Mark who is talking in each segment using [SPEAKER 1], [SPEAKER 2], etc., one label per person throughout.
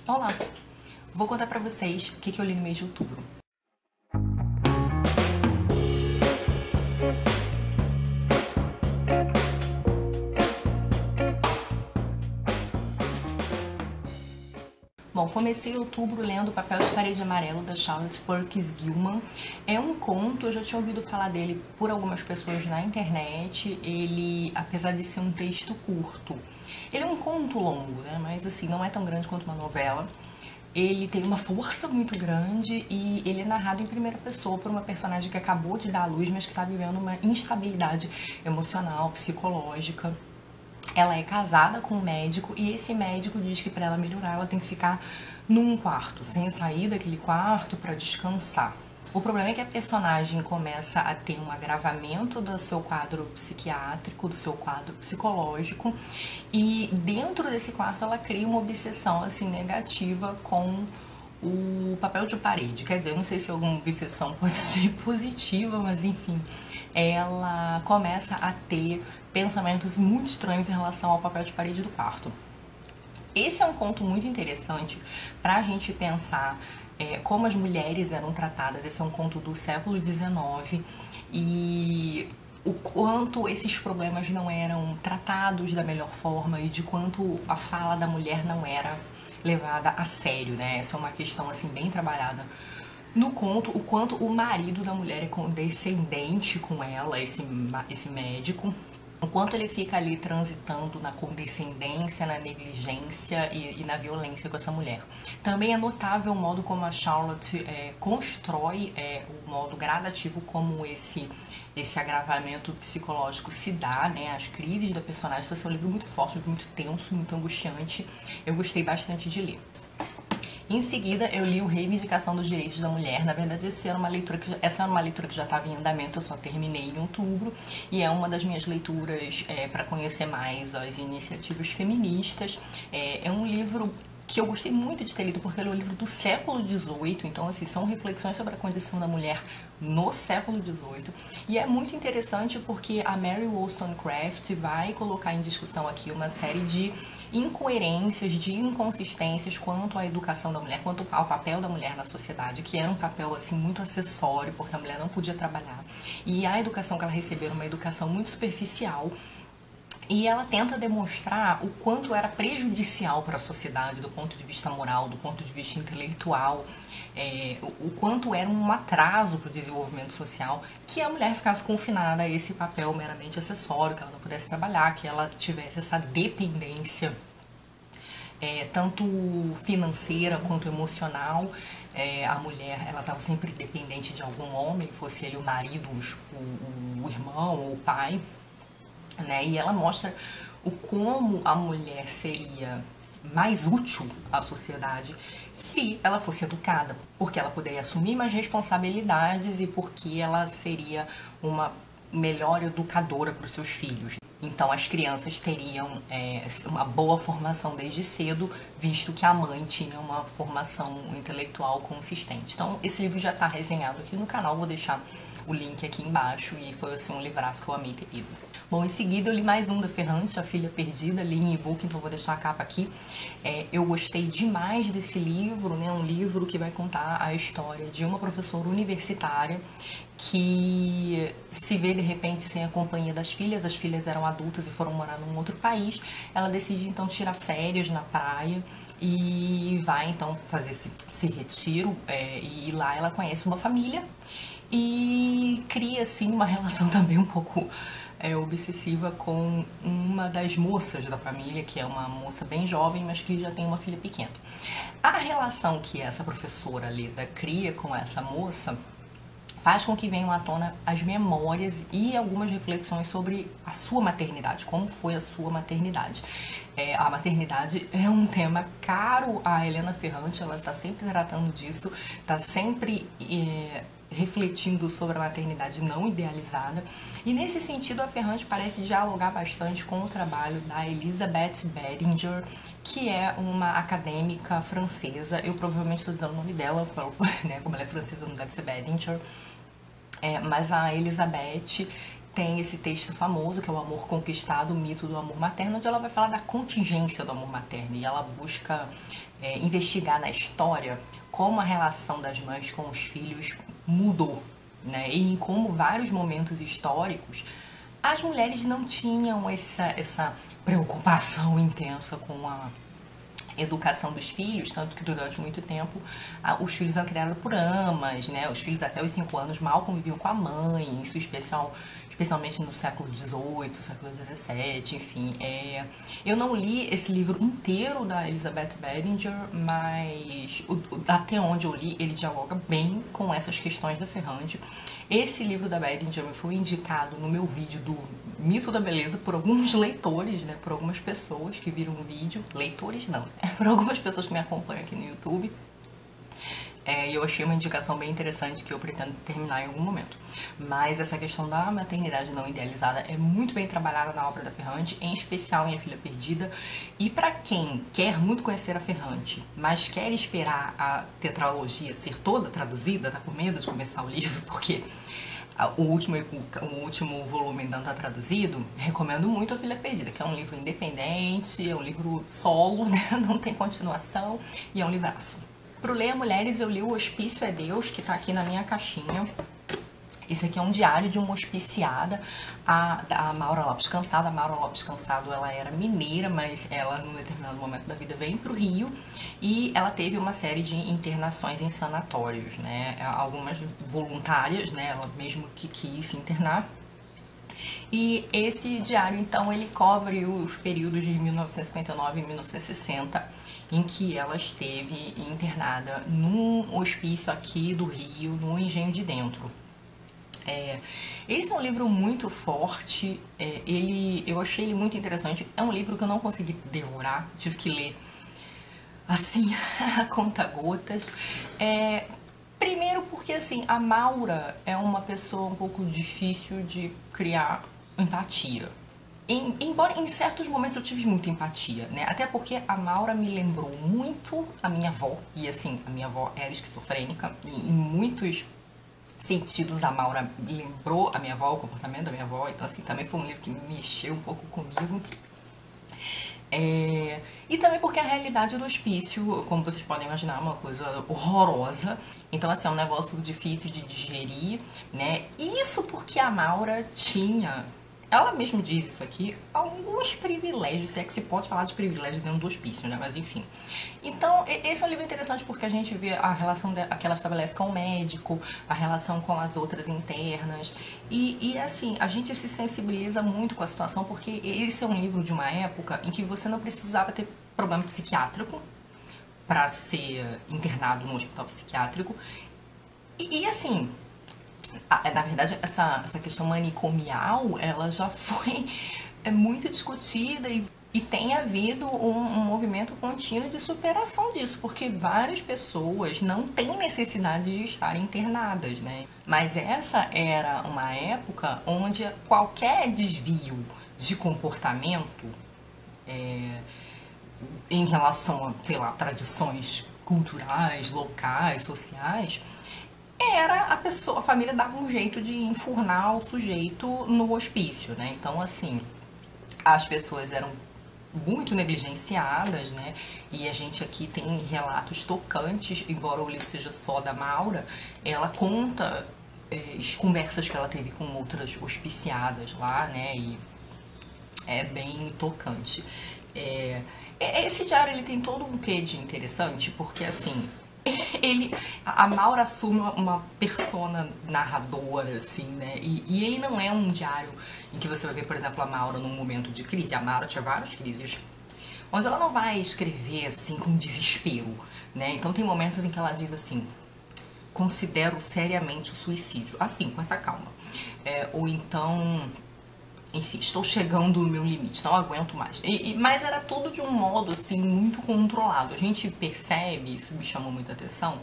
[SPEAKER 1] Olá! Vou contar pra vocês o que eu li no mês de outubro. Bom, comecei outubro lendo Papel de Parede Amarelo, da Charlotte Perkins Gilman. É um conto, eu já tinha ouvido falar dele por algumas pessoas na internet. Ele, apesar de ser um texto curto, ele é um conto longo, né? Mas assim, não é tão grande quanto uma novela. Ele tem uma força muito grande e ele é narrado em primeira pessoa por uma personagem que acabou de dar à luz, mas que está vivendo uma instabilidade emocional, psicológica. Ela é casada com um médico e esse médico diz que para ela melhorar ela tem que ficar num quarto, sem sair daquele quarto para descansar. O problema é que a personagem começa a ter um agravamento do seu quadro psiquiátrico, do seu quadro psicológico, e dentro desse quarto ela cria uma obsessão assim negativa com o papel de parede. Quer dizer, eu não sei se alguma obsessão pode ser positiva, mas enfim, ela começa a ter pensamentos muito estranhos em relação ao papel de parede do quarto. Esse é um conto muito interessante para a gente pensar como as mulheres eram tratadas. Esse é um conto do século XIX e o quanto esses problemas não eram tratados da melhor forma e de quanto a fala da mulher não era levada a sério, né? Essa é uma questão assim bem trabalhada no conto, o quanto o marido da mulher é condescendente com ela, esse médico, o quanto ele fica ali transitando na condescendência, na negligência e na violência com essa mulher. Também é notável o modo como a Charlotte constrói o modo gradativo como esse agravamento psicológico se dá, né? As crises da personagem. Então, é um livro muito forte, muito tenso, muito angustiante. Eu gostei bastante de ler. Em seguida, eu li o Reivindicação dos Direitos da Mulher. Na verdade, essa era uma leitura que já estava em andamento, eu só terminei em outubro. E é uma das minhas leituras para conhecer mais as iniciativas feministas. É um livro que eu gostei muito de ter lido, porque ele é um livro do século XVIII. Então, assim, são reflexões sobre a condição da mulher no século XVIII. E é muito interessante porque a Mary Wollstonecraft vai colocar em discussão aqui uma série de incoerências, de inconsistências quanto à educação da mulher, quanto ao papel da mulher na sociedade, que era um papel assim muito acessório, porque a mulher não podia trabalhar. E a educação que ela recebeu era uma educação muito superficial. E ela tenta demonstrar o quanto era prejudicial para a sociedade, do ponto de vista moral, do ponto de vista intelectual, o quanto era um atraso para o desenvolvimento social que a mulher ficasse confinada a esse papel meramente acessório, que ela não pudesse trabalhar, que ela tivesse essa dependência tanto financeira quanto emocional. A mulher, ela estava sempre dependente de algum homem, fosse ele o marido, o irmão ou o pai, né? E ela mostra o como a mulher seria mais útil à sociedade se ela fosse educada, porque ela poderia assumir mais responsabilidades e porque ela seria uma melhor educadora para os seus filhos. Então as crianças teriam uma boa formação desde cedo, visto que a mãe tinha uma formação intelectual consistente. Então esse livro já está resenhado aqui no canal, vou deixar o link aqui embaixo, e foi assim um livraço que eu amei ter lido. Bom, em seguida eu li mais um da Ferrante, A Filha Perdida, li em e-book, então vou deixar a capa aqui. Eu gostei demais desse livro, né? Um livro que vai contar a história de uma professora universitária que se vê de repente sem a companhia das filhas. As filhas eram adultas e foram morar num outro país. Ela decide então tirar férias na praia e vai então fazer esse retiro, e lá ela conhece uma família e cria assim uma relação também um pouco obsessiva com uma das moças da família, que é uma moça bem jovem, mas que já tem uma filha pequena. A relação que essa professora Leda cria com essa moça faz com que venham à tona as memórias e algumas reflexões sobre a sua maternidade, como foi a sua maternidade. A maternidade é um tema caro a Helena Ferrante, ela está sempre tratando disso, está sempre refletindo sobre a maternidade não idealizada. E nesse sentido a Ferrante parece dialogar bastante com o trabalho da Elizabeth Bedinger, que é uma acadêmica francesa. Eu provavelmente estou dizendo o nome dela, né, como ela é francesa não deve ser Bedinger. Mas a Elizabeth tem esse texto famoso, que é o Amor Conquistado, o mito do amor materno, onde ela vai falar da contingência do amor materno, e ela busca investigar na história como a relação das mães com os filhos mudou, né? E em como vários momentos históricos as mulheres não tinham essa preocupação intensa com a educação dos filhos, tanto que durante muito tempo os filhos eram criados por amas, né? Os filhos até os 5 anos mal conviviam com a mãe, isso especialmente no século XVIII, século XVII, enfim. Eu não li esse livro inteiro da Elizabeth Bedinger, mas até onde eu li, ele dialoga bem com essas questões da Ferrante. Esse livro da Bedinger me foi indicado no meu vídeo do Mito da Beleza por alguns leitores, né? Por algumas pessoas que viram o vídeo. Leitores não, por algumas pessoas que me acompanham aqui no YouTube. Eu achei uma indicação bem interessante que eu pretendo terminar em algum momento. Mas essa questão da maternidade não idealizada é muito bem trabalhada na obra da Ferrante, em especial em A Filha Perdida. E para quem quer muito conhecer a Ferrante, mas quer esperar a tetralogia ser toda traduzida, tá com medo de começar o livro, porque o último volume ainda não está traduzido, recomendo muito A Filha Perdida, que é um livro independente, é um livro solo, né? Não tem continuação e é um livraço. Pro Leia Mulheres, eu li O Hospício é Deus, que tá aqui na minha caixinha. Esse aqui é um diário de uma hospiciada, a Maura Lopes Cansado. A Maura Lopes Cansado, ela era mineira, mas ela, num determinado momento da vida, veio pro Rio e ela teve uma série de internações em sanatórios, né? Algumas voluntárias, né? Ela mesmo que quis se internar. E esse diário, então, ele cobre os períodos de 1959 e 1960, em que ela esteve internada num hospício aqui do Rio, no Engenho de Dentro. Esse é um livro muito forte, eu achei ele muito interessante. É um livro que eu não consegui devorar, tive que ler assim, a conta-gotas. Primeiro porque, assim, a Maura é uma pessoa um pouco difícil de criar empatia. Embora em certos momentos eu tive muita empatia, né? Até porque a Maura me lembrou muito a minha avó. E assim, a minha avó era esquizofrênica. E em muitos sentidos a Maura lembrou a minha avó, o comportamento da minha avó. Então assim, também foi um livro que mexeu um pouco comigo. E também porque a realidade do hospício, como vocês podem imaginar, é uma coisa horrorosa. Então assim, é um negócio difícil de digerir, né? Isso porque a Maura tinha... Ela mesma diz isso aqui, alguns privilégios, se é que se pode falar de privilégio dentro do hospício, né? Mas enfim. Então, esse é um livro interessante porque a gente vê a relação que ela estabelece com o médico, a relação com as outras internas. E assim, a gente se sensibiliza muito com a situação porque esse é um livro de uma época em que você não precisava ter problema psiquiátrico para ser internado no hospital psiquiátrico. E assim... Na verdade, essa questão manicomial, ela já foi muito discutida e tem havido um movimento contínuo de superação disso, porque várias pessoas não têm necessidade de estar internadas, né? Mas essa era uma época onde qualquer desvio de comportamento em relação a, sei lá, tradições culturais, locais, sociais... era a família dava um jeito de enfurnar o sujeito no hospício, né? Então, assim, as pessoas eram muito negligenciadas, né? E a gente aqui tem relatos tocantes, embora o livro seja só da Maura, ela conta as conversas que ela teve com outras hospiciadas lá, né? E é bem tocante. Esse diário, ele tem todo um quê de interessante, porque, assim... a Maura assume uma persona narradora, assim, né? E ele não é um diário em que você vai ver, por exemplo, a Maura num momento de crise. A Maura tinha várias crises, onde ela não vai escrever, assim, com desespero, né? Então tem momentos em que ela diz assim, considero seriamente o suicídio. Assim, com essa calma. Ou então... Enfim, estou chegando no meu limite, não aguento mais. Mas era tudo de um modo, assim, muito controlado. A gente percebe, isso me chamou muita atenção,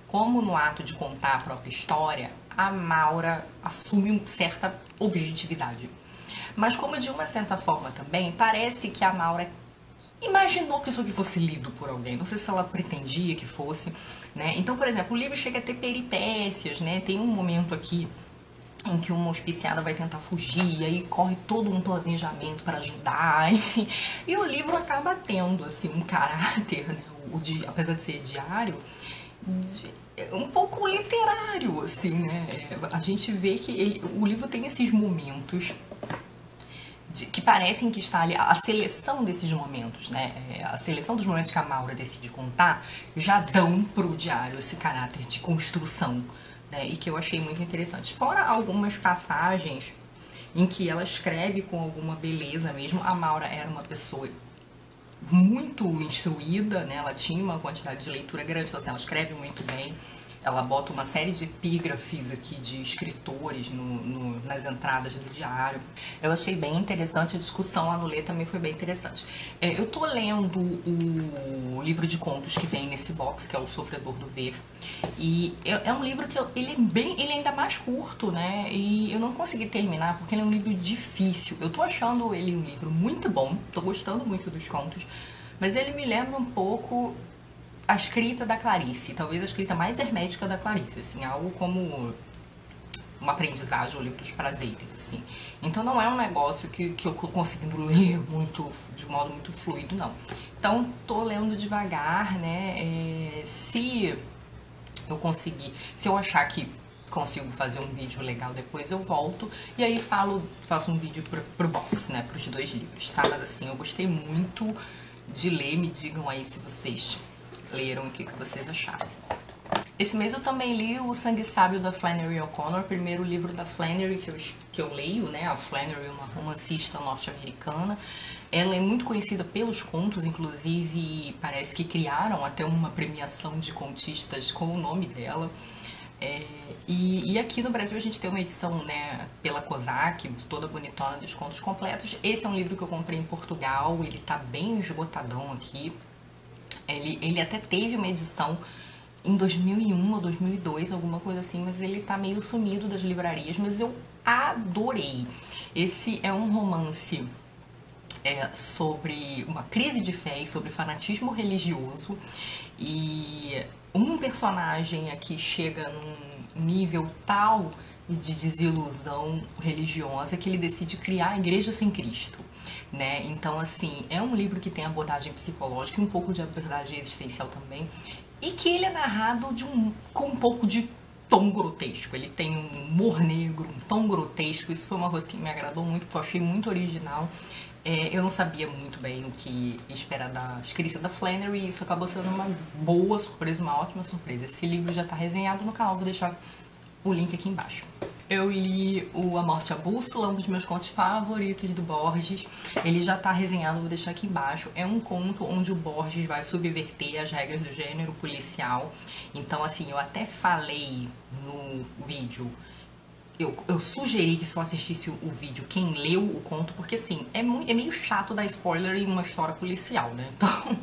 [SPEAKER 1] como no ato de contar a própria história, a Maura assume uma certa objetividade. Mas como de uma certa forma também, parece que a Maura imaginou que isso aqui fosse lido por alguém. Não sei se ela pretendia que fosse, né? Então, por exemplo, o livro chega a ter peripécias, né? Tem um momento aqui em que uma hospiciada vai tentar fugir, e aí corre todo um planejamento para ajudar, enfim. E o livro acaba tendo, assim, um caráter, né, apesar de ser diário, um pouco literário, assim, né? A gente vê que o livro tem esses momentos que parecem que está ali, a seleção desses momentos, né? A seleção dos momentos que a Maura decide contar já dão pro diário esse caráter de construção, né? E que eu achei muito interessante. Fora algumas passagens em que ela escreve com alguma beleza mesmo. A Maura era uma pessoa muito instruída, né? Ela tinha uma quantidade de leitura grande, então assim, ela escreve muito bem. Ela bota uma série de epígrafes aqui de escritores nas entradas do diário. Eu achei bem interessante, a discussão lá no Lê também foi bem interessante. Eu tô lendo o livro de contos que vem nesse box, que é O Sofredor do Ver. E é um livro que ele é ainda mais curto, né? E eu não consegui terminar porque ele é um livro difícil. Eu tô achando ele um livro muito bom, tô gostando muito dos contos, mas ele me lembra um pouco a escrita da Clarice, talvez a escrita mais hermética da Clarice, assim, algo como uma aprendizagem, o livro dos prazeres, assim. Então não é um negócio que eu conseguindo ler muito, de modo muito fluido, não. Então tô lendo devagar, né, se eu conseguir, se eu achar que consigo fazer um vídeo legal depois, eu volto e aí faço um vídeo pro box, né, pros 2 livros, tá? Mas assim, eu gostei muito de ler, me digam aí se vocês leram, o que vocês acharam. Esse mês eu também li O Sangue Sábio da Flannery O'Connor, primeiro livro da Flannery que eu leio, né? A Flannery é uma romancista norte-americana. Ela é muito conhecida pelos contos, inclusive parece que criaram até uma premiação de contistas com o nome dela. E aqui no Brasil a gente tem uma edição, né, pela Kozak, toda bonitona, dos contos completos. Esse é um livro que eu comprei em Portugal, ele tá bem esgotadão aqui. Ele até teve uma edição em 2001 ou 2002, alguma coisa assim, mas ele tá meio sumido das livrarias, mas eu adorei. Esse é um romance sobre uma crise de fé e sobre fanatismo religioso, e um personagem aqui chega num nível tal de desilusão religiosa que ele decide criar a Igreja Sem Cristo, né? Então, assim, é um livro que tem abordagem psicológica e um pouco de abordagem existencial também, e que ele é narrado com um pouco de tom grotesco. Ele tem um humor negro, um tom grotesco. Isso foi uma coisa que me agradou muito, porque eu achei muito original. Eu não sabia muito bem o que esperar da escrita da Flannery, e isso acabou sendo uma boa surpresa, uma ótima surpresa. Esse livro já está resenhado no canal, vou deixar o link aqui embaixo. Eu li o A Morte à Bússola, um dos meus contos favoritos do Borges. Ele já tá resenhado, vou deixar aqui embaixo. É um conto onde o Borges vai subverter as regras do gênero policial. Então, assim, eu até falei no vídeo, eu sugeri que só assistisse o vídeo quem leu o conto, porque assim, é meio chato dar spoiler em uma história policial, né? Então,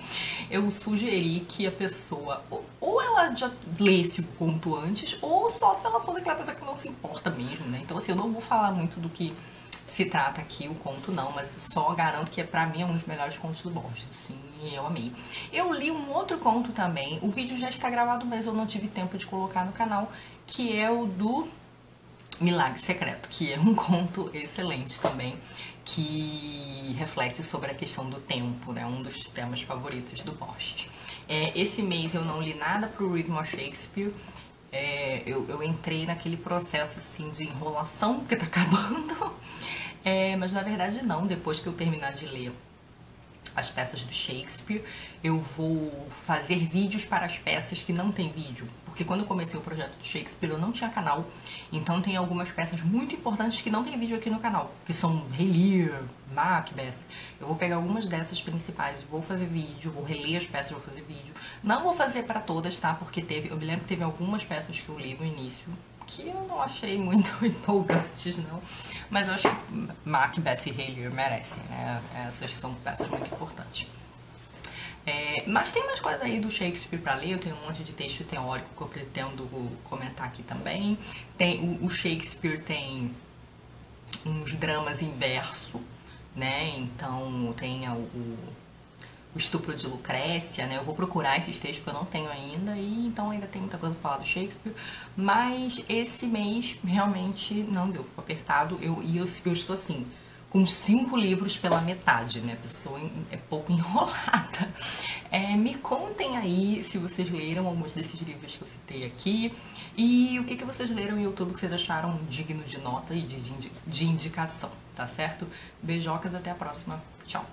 [SPEAKER 1] eu sugeri que a pessoa, ou ela já lesse o conto antes, ou só se ela fosse aquela pessoa que não se importa mesmo, né? Então, assim, eu não vou falar muito do que se trata aqui, o conto não, mas só garanto que pra mim é um dos melhores contos do Borges, assim, e eu amei. Eu li um outro conto também, o vídeo já está gravado, mas eu não tive tempo de colocar no canal, que é o do Milagre Secreto, que é um conto excelente também, que reflete sobre a questão do tempo, né? Um dos temas favoritos do Borges. Esse mês eu não li nada pro Read More Shakespeare. Eu entrei naquele processo assim de enrolação, porque tá acabando. Mas na verdade não, depois que eu terminar de ler as peças do Shakespeare, eu vou fazer vídeos para as peças que não tem vídeo, porque quando eu comecei o projeto de Shakespeare eu não tinha canal, então tem algumas peças muito importantes que não tem vídeo aqui no canal, que são Rei Lear, Macbeth. Eu vou pegar algumas dessas principais, vou fazer vídeo, vou reler as peças, vou fazer vídeo. Não vou fazer para todas, tá? Porque eu me lembro que teve algumas peças que eu li no início que eu não achei muito empolgantes, não. Mas eu acho que Macbeth e Rei Lear merecem, né? Essas são peças muito importantes. Mas tem mais coisas aí do Shakespeare pra ler, eu tenho um monte de texto teórico que eu pretendo comentar aqui também. O Shakespeare tem uns dramas em verso, né? Então tem O Estupro de Lucrécia, né? Eu vou procurar esses textos que eu não tenho ainda, e então ainda tem muita coisa pra falar do Shakespeare, mas esse mês realmente não deu, ficou apertado, eu estou assim, com 5 livros pela metade, né? A pessoa é pouco enrolada. Me contem aí se vocês leram alguns desses livros que eu citei aqui, e o que vocês leram no YouTube que vocês acharam digno de nota e de indicação, tá certo? Beijocas, até a próxima. Tchau!